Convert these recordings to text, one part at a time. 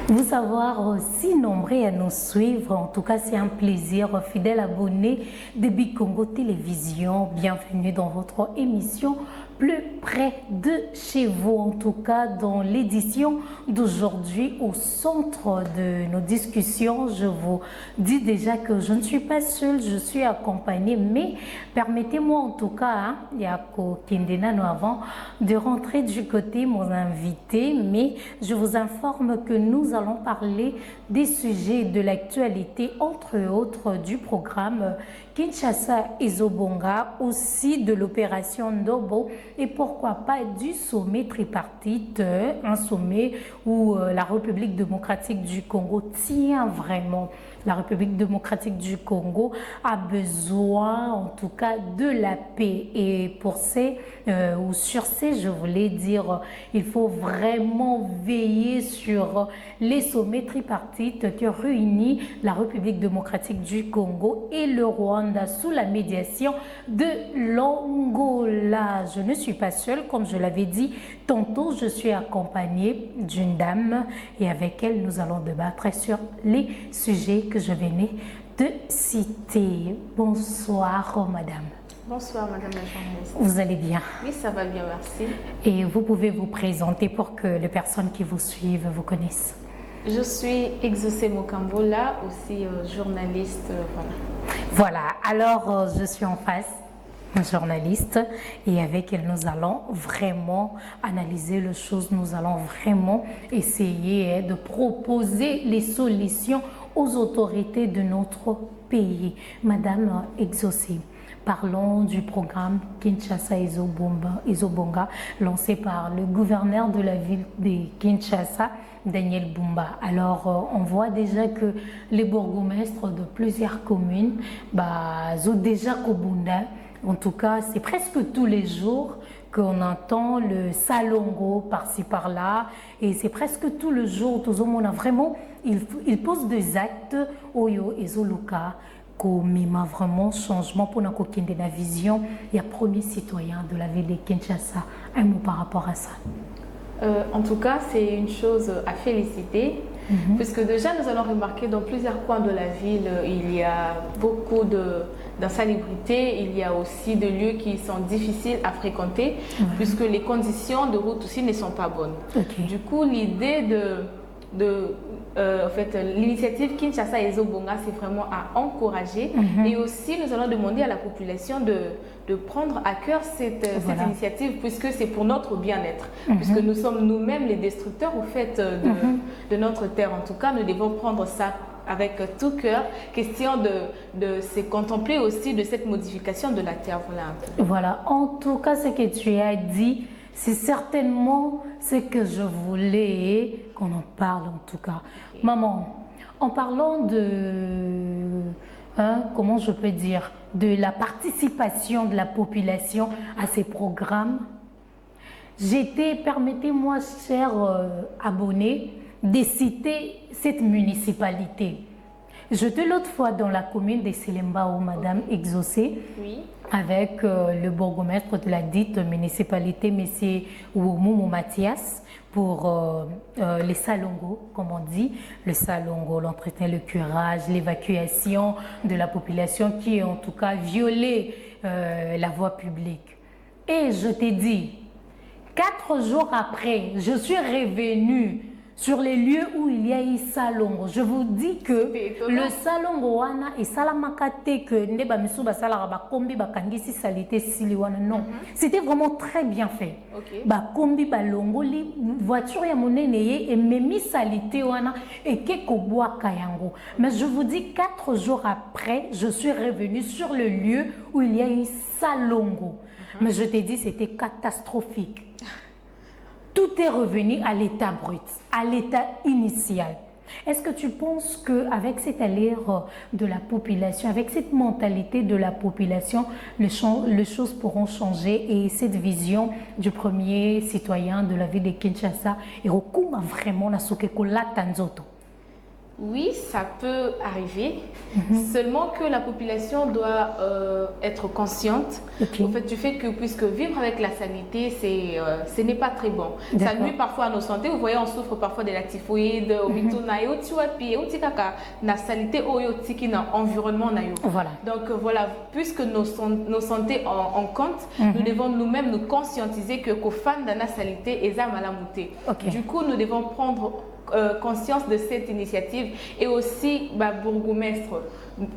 Vous avoir si nombreux à nous suivre, en tout cas c'est un plaisir, fidèle abonné de Bicongo Télévision. Bienvenue dans votre émission plus près de chez vous, en tout cas dans l'édition d'aujourd'hui. Au centre de nos discussions, je vous dis déjà que je ne suis pas seule, je suis accompagnée, mais permettez-moi en tout cas, Yako Kindenano, avant de rentrer du côté mon invité, mais je vous informe que nous allons parler des sujets de l'actualité, entre autres du programme Kinshasa Ezobonga, aussi de l'opération Ndobo et pourquoi pas du sommet tripartite, un sommet où la République démocratique du Congo tient vraiment. La République démocratique du Congo a besoin en tout cas de la paix et pour ces ou sur ces, je voulais dire, il faut vraiment veiller sur les sommets tripartites qui réunissent la République démocratique du Congo et le Rwanda sous la médiation de l'Angola. Je ne suis pas seule, comme je l'avais dit tantôt, je suis accompagnée d'une dame et avec elle nous allons débattre sur les sujets que je venais de citer. Bonsoir madame. Bonsoir madame la journaliste. Vous allez bien? Oui, ça va bien, merci. Et vous pouvez vous présenter pour que les personnes qui vous suivent vous connaissent. Je suis Exaucé Mokambola, aussi journaliste. Voilà, alors je suis en face, journaliste, et avec elle nous allons vraiment analyser les choses, nous allons vraiment essayer de proposer les solutions aux autorités de notre pays. Madame Exaucé, parlons du programme Kinshasa Ezobonga, lancé par le gouverneur de la ville de Kinshasa, Daniel Bumba. Alors, on voit déjà que les bourgmestres de plusieurs communes ont déjà Kobunda. En tout cas, c'est presque tous les jours qu'on entend le salongo par-ci par-là. Et c'est presque tous les jours, tout le monde a vraiment, il pose des actes, Oyo et Zoluka, qui m'a vraiment changement pour notre vision. Il y a premier citoyen de la ville de Kinshasa. Un mot par rapport à ça. En tout cas, c'est une chose à féliciter, puisque déjà nous allons remarquer dans plusieurs coins de la ville, il y a beaucoup d'insalubrité, il y a aussi des lieux qui sont difficiles à fréquenter, puisque les conditions de route aussi ne sont pas bonnes. Du coup, l'idée en fait, l'initiative Kinshasa Ezobonga, c'est vraiment à encourager. Et aussi, nous allons demander à la population de prendre à cœur cette initiative, puisque c'est pour notre bien-être. Puisque nous sommes nous-mêmes les destructeurs au fait de notre terre. En tout cas, nous devons prendre ça avec tout cœur, question de se contempler aussi de cette modification de la terre. Voilà, en tout cas, ce que tu as dit, c'est certainement ce que je voulais qu'on en parle en tout cas. Maman, en parlant de, comment je peux dire, de la participation de la population à ces programmes, j'étais, permettez-moi, chers abonnés, de citer cette municipalité. J'étais l'autre fois dans la commune de Selembao, Madame Exaucé, avec le bourgmestre de la dite municipalité, M. Oumoumou Mathias, pour les salongos, comme on dit, le salongo, l'entretien, le curage, l'évacuation de la population qui, en tout cas, violé la voie publique. Et je t'ai dit, 4 jours après, je suis revenue sur les lieux où il y a eu salongo. Je vous dis que le salongo wana et salamakate que ndeba misuba salara ba kombi ba kangisi salité siliwana non. C'était vraiment très bien fait. Ba kombi ba longoli voiture ya monene et memi salité wana et keko boa kayango. Mais je vous dis 4 jours après, je suis revenue sur le lieu où il y a eu salongo. Mais je t'ai dit c'était catastrophique. Tout est revenu à l'état brut, à l'état initial. Est-ce que tu penses qu'avec cette allure de la population, avec cette mentalité de la population, les choses pourront changer et cette vision du premier citoyen de la ville de Kinshasa est vraiment la Sokeko la Tanzoto? Oui, ça peut arriver, seulement que la population doit être consciente au fait du fait que puisque vivre avec la sanité, ce n'est pas très bon. Ça nuit parfois à nos santé. Vous voyez, on souffre parfois de la typhoïde, la sanité, environnement. Voilà. Donc voilà, puisque nos santé en compte, nous devons nous-mêmes nous conscientiser que qu'au fan de la sanité est malamouté. Du coup, nous devons prendre conscience de cette initiative et aussi bourgmestre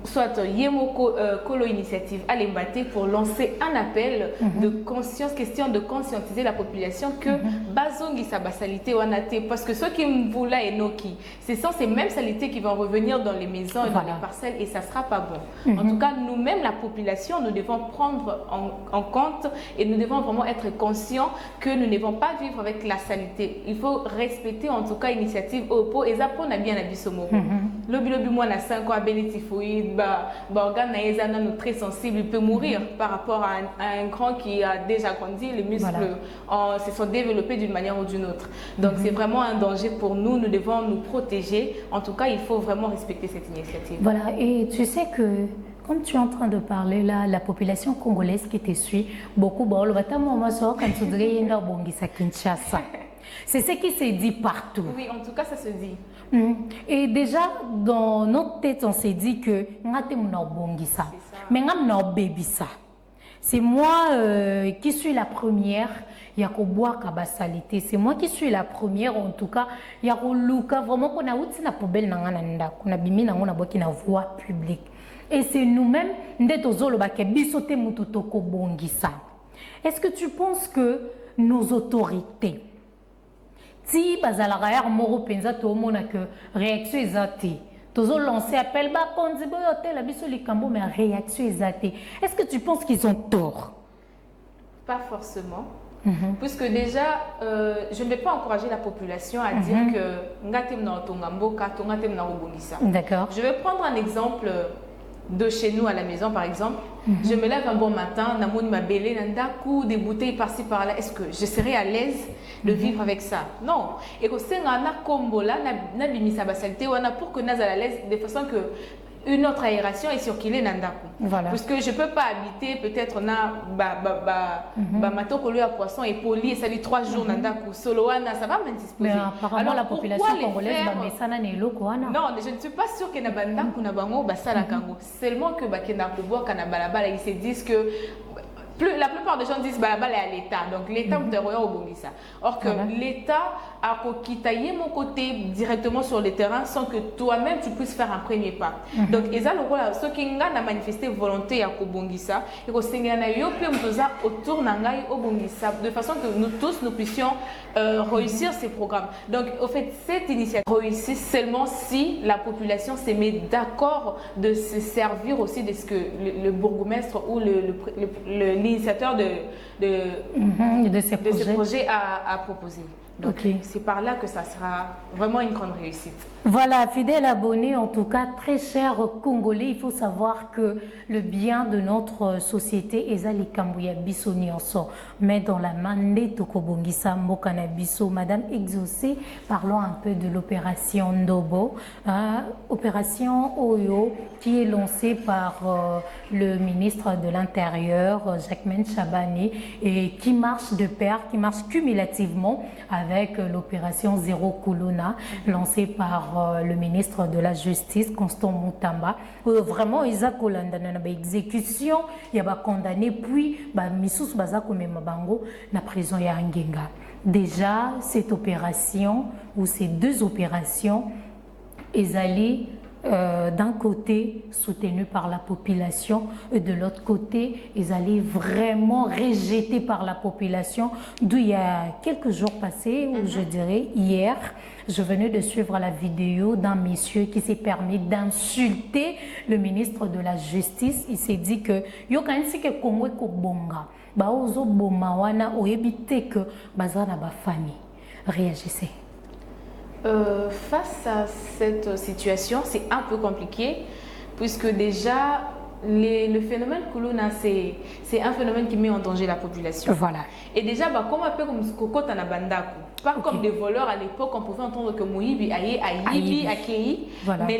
soit Yemoko Kolo Initiative à l'Embaté pour lancer un appel de conscience, question de conscientiser la population que bazongi sa basalité ou anate, parce que ceux qui m'voula et noki, ce sont ces mêmes saletés qui vont revenir dans les maisons et dans les parcelles et ça sera pas bon. En tout cas, nous-mêmes, la population, nous devons prendre en compte et nous devons vraiment être conscients que nous ne devons pas vivre avec la saleté. Il faut respecter en tout cas l'initiative OPO et ça pour bien la bisomo. Lobi moi na 5 ans à bénétifoui. Organe très sensible, il peut mourir par rapport à un grand qui a déjà grandi, les muscles se sont développés d'une manière ou d'une autre. Donc c'est vraiment un danger pour nous, nous devons nous protéger. En tout cas, il faut vraiment respecter cette initiative. Voilà, et tu sais que comme tu es en train de parler là, la population congolaise qui te suit, beaucoup, c'est ce qui se dit partout. Oui, en tout cas, ça se dit. Et déjà, dans notre tête, on s'est dit que c'est moi qui suis la première. C'est moi qui suis la première, en tout cas. Il y a vraiment qu'on a outi na poubelle qu'on a bimi na voie publique. Et c'est nous-mêmes, est-ce que tu penses que nos autorités, si bazalaka ya moko penza to mona que réaction ezate tozo lancer appel ba konzi boyo tela biso likambo mais réaction ezate, est-ce que tu penses qu'ils ont tort? Pas forcément. Puisque déjà, je ne vais pas encourager la population à dire que ngatem na otongamboka to ngatem na obongisa. D'accord. Je vais prendre un exemple de chez nous à la maison par exemple. Je me lève un bon matin, namoni ma belé, nandaku, des bouteilles par-ci par-là. Est-ce que je serai à l'aise de vivre avec ça? Non. Et que c'est un combo là, na bimisa basalité, ou pour que nous à l'aise de façon que une autre aération est circulée nandaku. Voilà. Parce que je peux pas habiter peut-être na mato kolo à poisson et poli et ça dit 3 jours nandaku solo wana ça va m'indisposer. Mais apparemment alors, la population congolaise ba mesana ne loko wana. Non, je ne suis pas sûre que na bandaku na bango basala kango. Seulement que bakenda ko boire kana balabala ils se disent que la plupart des gens disent balabala est à l'État, donc l'État vous au Bongisa. Or que l'État a quitté mon côté directement sur le terrain sans que toi-même tu puisses faire un premier pas. Donc ils ont ceux qui ont manifesté volonté à Bongisa et que c'est autour nangai au Bongisa de façon que nous tous nous puissions réussir ces programmes. Donc au fait cette initiative réussit seulement si la population se met d'accord de se servir aussi de ce que le bourgmestre ou l'initiateur de ces projets a proposé. Donc c'est par là que ça sera vraiment une grande réussite. Voilà, fidèles abonnés, en tout cas très chers Congolais, il faut savoir que le bien de notre société est Kambouya Bisso Nyonso, mais dans la main de Tokobongisa Mokana Bisso. Madame Exaucé, parlons un peu de l'opération Ndobo, opération Oyo qui est lancée par le ministre de l'Intérieur, Jacquemain Chabani, et qui marche de pair, qui marche cumulativement avec l'opération Zéro Colonna, lancée par le ministre de la Justice, Constant Moutamba. Vraiment, ils ont condamné l'exécution, il y a condamné, puis Missous Bazako Memabango, la prison ya Ngenga. Déjà, cette opération, ou ces deux opérations, ils allaient d'un côté soutenus par la population et de l'autre côté ils allaient vraiment rejetés par la population. D'où il y a quelques jours passés, ou je dirais hier, je venais de suivre la vidéo d'un monsieur qui s'est permis d'insulter le ministre de la Justice. Il s'est dit que yokansi ke Congo ko bonga ba ozo boma wana oyebite que bazana ba famille. Réagissez. Face à cette situation, c'est un peu compliqué puisque déjà le phénomène Kuluna, c'est un phénomène qui met en danger la population. Voilà. Et déjà, comme un peu comme Kokota na Bandaku, pas comme des voleurs à l'époque, on pouvait entendre que Moïbi aïe, Aïbi, Akei. Voilà. Mais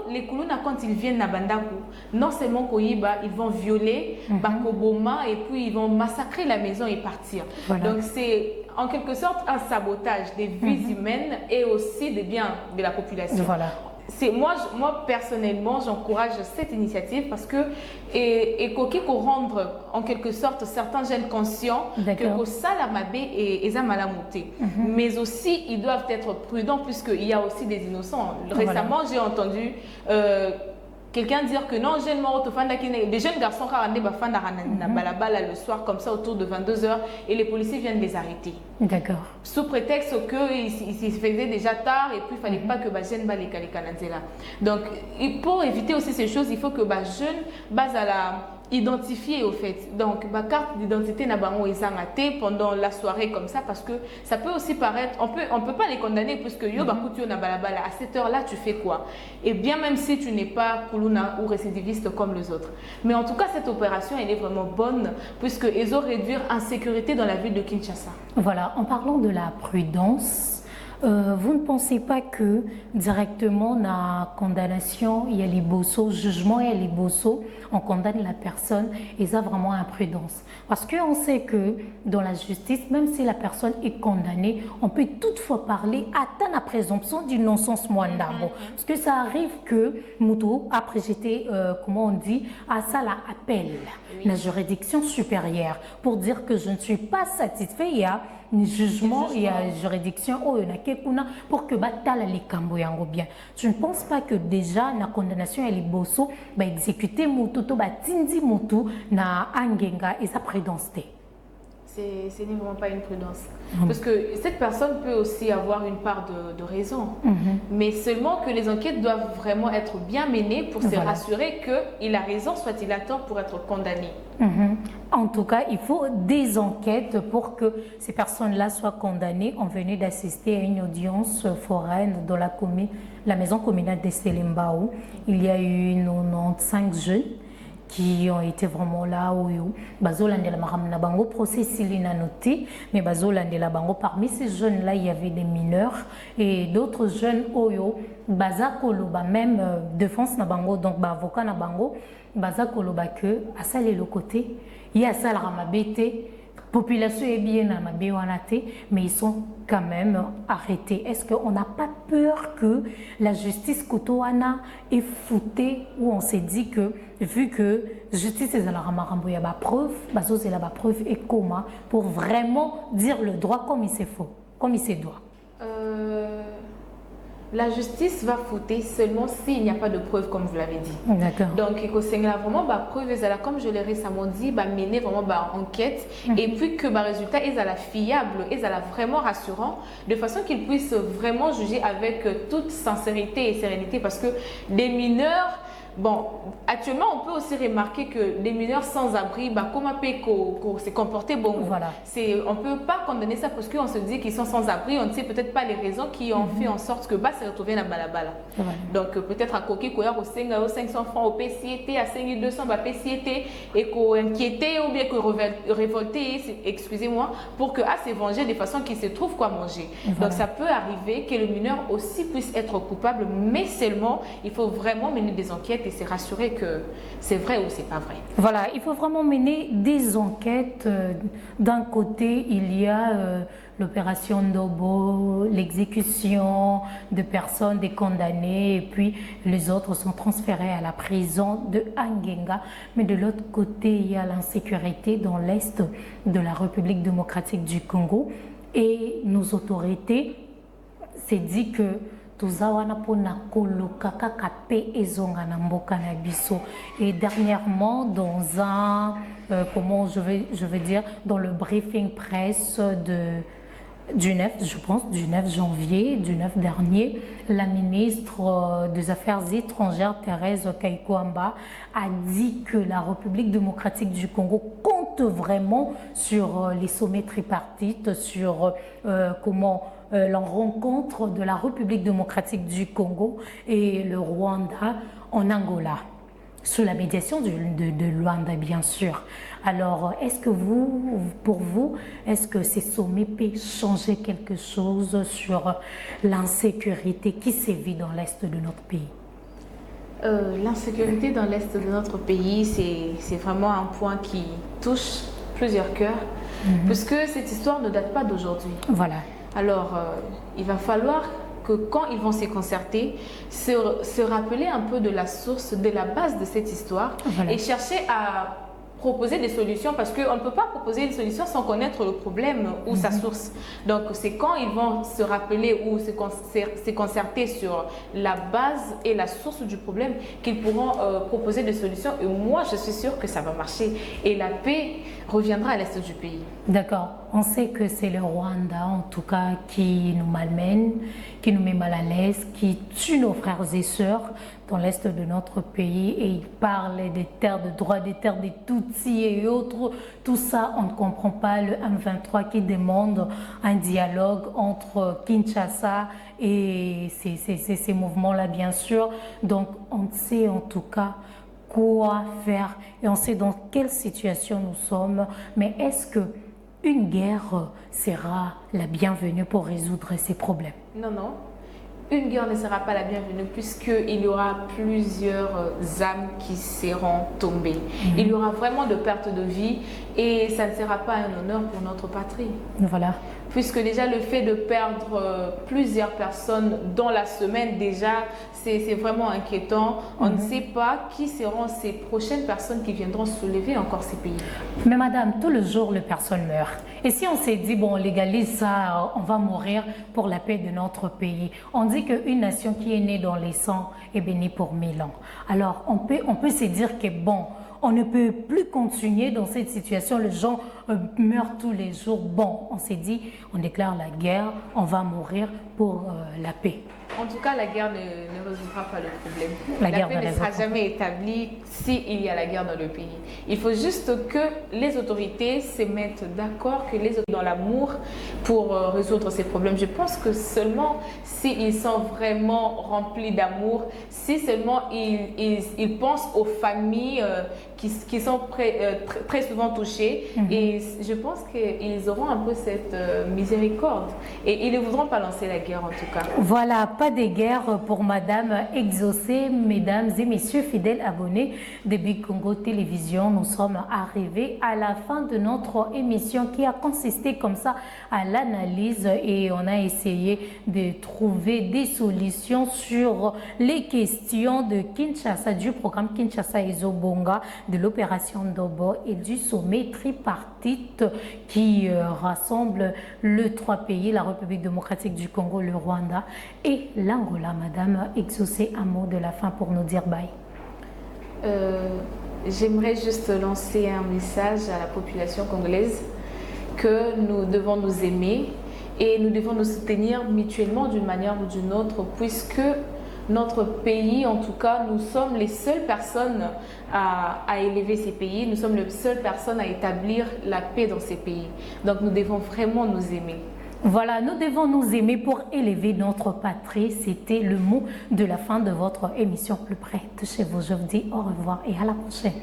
les Kuluna, quand ils viennent à Bandaku, non seulement Koyiba, ils vont violer Bakoboma et puis ils vont massacrer la maison et partir. Voilà. Donc c'est en quelque sorte un sabotage des vies humaines et aussi des biens de la population. Voilà. Moi personnellement, j'encourage cette initiative parce que et qu'on rendre en quelque sorte certains jeunes conscients que ça la mabé et malamouté. Mais aussi ils doivent être prudents puisqu'il y a aussi des innocents. Récemment, j'ai entendu quelqu'un dire que non, des jeunes garçons le soir comme ça autour de 22h et les policiers viennent les arrêter. D'accord. Sous prétexte qu'il se faisait déjà tard et puis il ne fallait pas que les jeunes les là. Donc pour éviter aussi ces choses, il faut que les jeunes basent à la identifier au fait. Donc ma carte d'identité n'a pas été pendant la soirée comme ça parce que ça peut aussi paraître, on peut pas les condamner puisque yo à cette heure là tu fais quoi, et bien même si tu n'es pas kuluna ou récidiviste comme les autres. Mais en tout cas cette opération elle est vraiment bonne puisque ils ont réduire l'insécurité dans la ville de Kinshasa. Voilà, en parlant de la prudence, vous ne pensez pas que directement la condamnation, il y a les bossos, jugement et les bossos, on condamne la personne et ça vraiment imprudence. Parce qu'on sait que dans la justice, même si la personne est condamnée, on peut toutefois parler atteindre la présomption d'innocence moindre. Parce que ça arrive que Moutou, après j'étais, comment on dit, à ça la appelle la juridiction supérieure pour dire que je ne suis pas satisfait. Il y a un jugement, il y a une juridiction pour que batala les cambo yango bien. Je ne pense pas que déjà la condamnation et les bosso va exécuter Moutou to batindi Moutou na angenga et sa prudence. Ce n'est vraiment pas une prudence. Parce que cette personne peut aussi avoir une part de raison. Mais seulement que les enquêtes doivent vraiment être bien menées pour se rassurer qu'il a raison, soit il a tort pour être condamné. En tout cas, il faut des enquêtes pour que ces personnes-là soient condamnées. On venait d'assister à une audience foraine dans la maison communale de Selembao. Il y a eu 95 jeunes qui ont été vraiment là où bazolandela maramna bango procès silina noté mais bazolandela bango parmi ces jeunes là il y avait des mineurs et d'autres jeunes oyo bazakolo ba même défense na bango donc ba avocat na bango bazakolo ba que à ça le côté il y a ça la ramabete population est bien à mais ils sont quand même arrêtés. Est-ce qu'on n'a pas peur que la justice Kotoana est foutée où on s'est dit que vu que justice est à la ramarambo, il y a la preuve, c'est la preuve et comment pour vraiment dire le droit comme il se faut, comme il se doit. La justice va fouter seulement s'il n'y a pas de preuves, comme vous l'avez dit. D'accord. Donc, il faut vraiment preuve, comme je l'ai récemment dit, mener vraiment enquête et puis que le résultat est à la fiable, est à la vraiment rassurant, de façon qu'ils puissent vraiment juger avec toute sincérité et sérénité parce que des mineurs. Bon, actuellement, on peut aussi remarquer que les mineurs sans abri, comment se comporter, bon, voilà. On ne peut pas condamner ça parce qu'on se dit qu'ils sont sans abri, on ne sait peut-être pas les raisons qui ont fait en sorte que se retrouver dans Balabala. Donc, peut-être à Koki, qu'il y a 500 francs au PCT, à 5200 au PCT, et qu'on inquiétait ou bien qu'on révoltait, excusez-moi, pour que se venger de façon qu'il se trouve quoi manger. Voilà. Donc, ça peut arriver que le mineur aussi puisse être coupable, mais seulement, il faut vraiment mener des enquêtes et se rassurer que c'est vrai ou c'est pas vrai. Voilà, il faut vraiment mener des enquêtes. D'un côté, il y a l'opération Ndobo, l'exécution de personnes, des condamnés, et puis les autres sont transférés à la prison de Angenga. Mais de l'autre côté, il y a l'insécurité dans l'est de la République démocratique du Congo. Et nos autorités s'est dit que et dernièrement dans un comment je vais dire dans le briefing presse du 9 janvier, du 9 dernier, la ministre des Affaires étrangères Thérèse Kaikouamba a dit que la République démocratique du Congo compte vraiment sur les sommets tripartites, sur la rencontre de la République démocratique du Congo et le Rwanda en Angola. sous la médiation de Luanda, bien sûr. Alors, est-ce que pour vous, est-ce que ces sommets peuvent changer quelque chose sur l'insécurité qui sévit dans l'Est de notre pays? L'insécurité dans l'Est de notre pays, c'est vraiment un point qui touche plusieurs cœurs, puisque cette histoire ne date pas d'aujourd'hui. Voilà. Alors, il va falloir que quand ils vont se concerter, se rappeler un peu de la source, de la base de cette histoire, voilà, et chercher à proposer des solutions, parce qu'on ne peut pas proposer une solution sans connaître le problème ou sa source. Donc c'est quand ils vont se rappeler ou se concerter sur la base et la source du problème qu'ils pourront proposer des solutions, et moi je suis sûre que ça va marcher et la paix reviendra à l'est du pays. D'accord. On sait que c'est le Rwanda, en tout cas, qui nous malmène, qui nous met mal à l'aise, qui tue nos frères et sœurs dans l'est de notre pays, et il parle des terres de droit, des terres des Tutsis et autres. Tout ça, on ne comprend pas. Le M23 qui demande un dialogue entre Kinshasa et ces mouvements-là, bien sûr. Donc, on sait en tout cas quoi faire et on sait dans quelle situation nous sommes. Mais est-ce que une guerre sera la bienvenue pour résoudre ces problèmes? Non, non. Une guerre ne sera pas la bienvenue, puisqu'il y aura plusieurs âmes qui seront tombées. Il y aura vraiment de pertes de vie et ça ne sera pas un honneur pour notre patrie. Voilà. Puisque déjà le fait de perdre plusieurs personnes dans la semaine, déjà, c'est vraiment inquiétant. On ne sait pas qui seront ces prochaines personnes qui viendront soulever encore ces pays. Mais madame, tous les jours, les personnes meurent. Et si on s'est dit, bon, on légalise ça, on va mourir pour la paix de notre pays. On dit qu'une nation qui est née dans les sangs est bénie pour 1000 ans. Alors, on peut se dire que bon, on ne peut plus continuer dans cette situation. Les gens meurent tous les jours. Bon, on s'est dit, on déclare la guerre, on va mourir pour la paix. En tout cas, la guerre ne résoudra pas le problème. La paix ne sera jamais établie s'il y a la guerre dans le pays. Il faut juste que les autorités se mettent d'accord, que les autorités dans l'amour pour résoudre ces problèmes. Je pense que seulement s'ils sont vraiment remplis d'amour, si seulement ils pensent aux familles qui sont très souvent touchées, et je pense qu'ils auront un peu cette miséricorde et ils ne voudront pas lancer la guerre en tout cas. Voilà, pas de guerre pour Madame Exaucé. Mesdames et messieurs fidèles abonnés de Big Congo Télévision, nous sommes arrivés à la fin de notre émission qui a consisté comme ça à l'analyse, et on a essayé de trouver des solutions sur les questions de Kinshasa, du programme Kinshasa Ezobonga, de l'opération Ndobo et du sommet tripartite qui rassemble les 3 pays, la République démocratique du Congo, le Rwanda et l'Angola. Madame Exaucé, un mot de la fin pour nous dire bye. J'aimerais juste lancer un message à la population congolaise que nous devons nous aimer et nous devons nous soutenir mutuellement d'une manière ou d'une autre, puisque notre pays, en tout cas, nous sommes les seules personnes à élever ces pays, nous sommes les seules personnes à établir la paix dans ces pays. Donc nous devons vraiment nous aimer. Voilà, nous devons nous aimer pour élever notre patrie. C'était le mot de la fin de votre émission Plus près de chez vous. Je vous dis au revoir et à la prochaine.